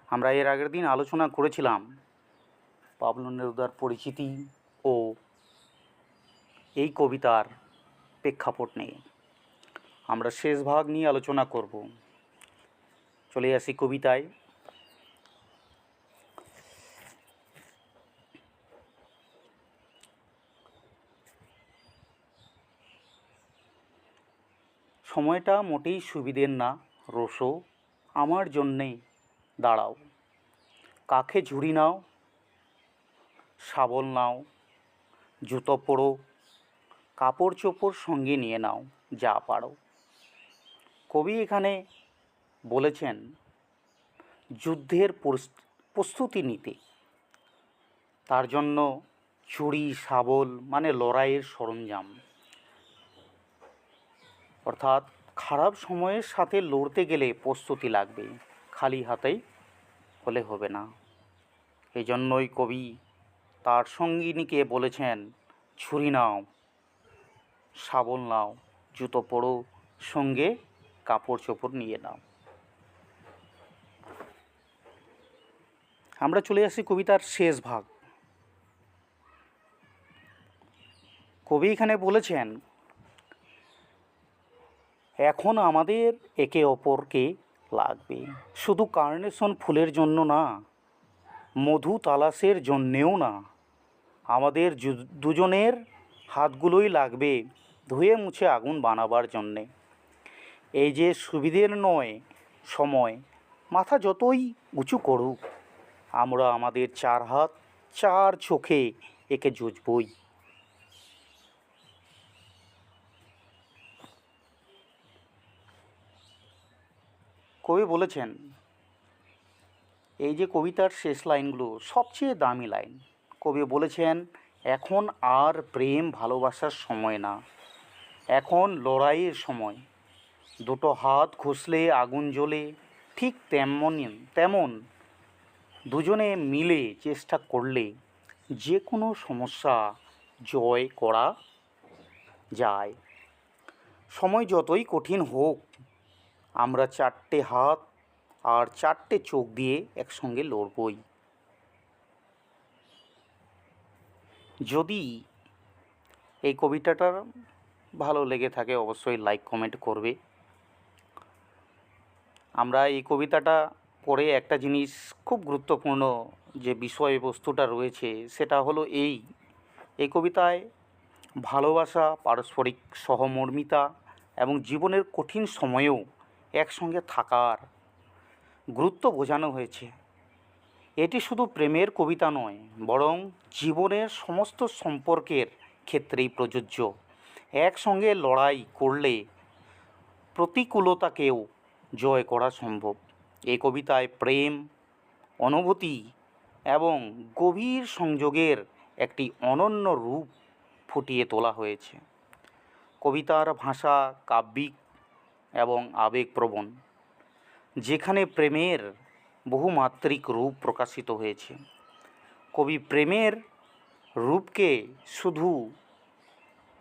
আমরা এর আগের দিন আলোচনা করেছিলাম পাবলো নেরুদার পরিচিতি ও এই কবিতার প্রেক্ষাপট নিয়ে। আমরা শেষ ভাগ নিয়ে আলোচনা করব। চলে আসি কবিতায়। সময়টা মোটেই সুবিধের না রোসো, আমার জন্যে দাঁড়াও। কাঁখে ঝুড়ি নাও, শাবল নাও, জুতো পরো, কাপড় চোপড় সঙ্গে নিয়ে নাও যা পারো। কবি এখানে বলেছেন যুদ্ধের প্রস্তুতি নিতে। তার জন্য ছুরি শাবল মানে লড়াইয়ের সরঞ্জাম, অর্থাৎ খারাপ সময়ের সাথে লড়তে গেলে প্রস্তুতি লাগবে, খালি হাতেই হলে হবে না। এই জন্যই কবি তার সঙ্গিনীকে বলেছেন ছুরি নাও, শাবল নাও, জুতো পরো, সঙ্গে কাপড় চোপড় নিয়ে নাও। আমরা চলে আসি কবিতার শেষ ভাগ। কবি এখানে বলেছেন এখন আমাদের একে অপরকে লাগবে, শুধু কার্নেশন ফুলের জন্য না, মধু তালাশের জন্যেও না। আমাদের দুজনের হাতগুলোই লাগবে ধুয়ে মুছে আগুন বানাবার জন্যে। এই যে সুবিধের নয় সময়, মাথা যতই উঁচু করুক, আমরা আমাদের চার হাত চার চোখে একে জুঝবই। কবি বলেছেন এই যে কবিতার শেষ লাইনগুলো সবচেয়ে দামি লাইন। কবি বলেছেন এখন আর প্রেম ভালোবাসার সময় না, এখন লড়াইয়ের সময়। দুটো হাত ঘষলে আগুন জ্বলে, ঠিক তেমন দুজনে মিলে চেষ্টা করলে যে কোনো সমস্যা জয় করা যায়। সময় যতই কঠিন হোক, আমরা চারটে হাত আর চারটে চোখ দিয়ে একসঙ্গে লড়বই। যদি এই কবিতাটা ভালো লেগে থাকে অবশ্যই লাইক কমেন্ট করবে। আমরা এই কবিতাটা পড়ে একটা জিনিস খুব গুরুত্বপূর্ণ যে বিষয়বস্তুটা রয়েছে সেটা হলো এই কবিতায় ভালোবাসা, পারস্পরিক সহমর্মিতা এবং জীবনের কঠিন সময়েও একসঙ্গে থাকার গুরুত্ব বোঝানো হয়েছে। এটি শুধু প্রেমের কবিতা নয়, বরং জীবনের সমস্ত সম্পর্কের ক্ষেত্রেই প্রযোজ্য। একসঙ্গে লড়াই করলে প্রতিকূলতাকেও জয় করা সম্ভব। এই কবিতায় প্রেম, অনুভূতি এবং গভীর সংযোগের একটি অনন্য রূপ ফুটিয়ে তোলা হয়েছে। কবিতার ভাষা কাব্যিক এবং আবেগপ্রবণ, যেখানে প্রেমের বহুমাত্রিক রূপ প্রকাশিত হয়েছে। কবি প্রেমের রূপকে শুধু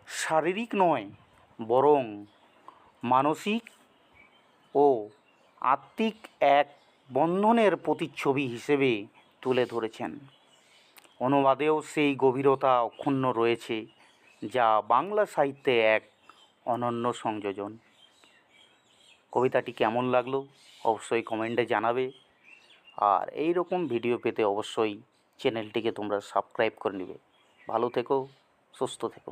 শারীরিক নয়, বরং মানসিক ও আত্মিক এক বন্ধনের প্রতিচ্ছবি হিসেবে তুলে ধরেছেন। অনুবাদেও সেই গভীরতা অক্ষুণ্ণ রয়েছে, যা বাংলা সাহিত্যে এক অনন্য সংযোজন। কবিতাটি কেমন লাগলো অবশ্যই কমেন্টে জানাবে। আর এই রকম ভিডিও পেতে অবশ্যই চ্যানেলটিকে তোমরা সাবস্ক্রাইব করে নেবে। ভালো থেকো, সুস্থ থেকো।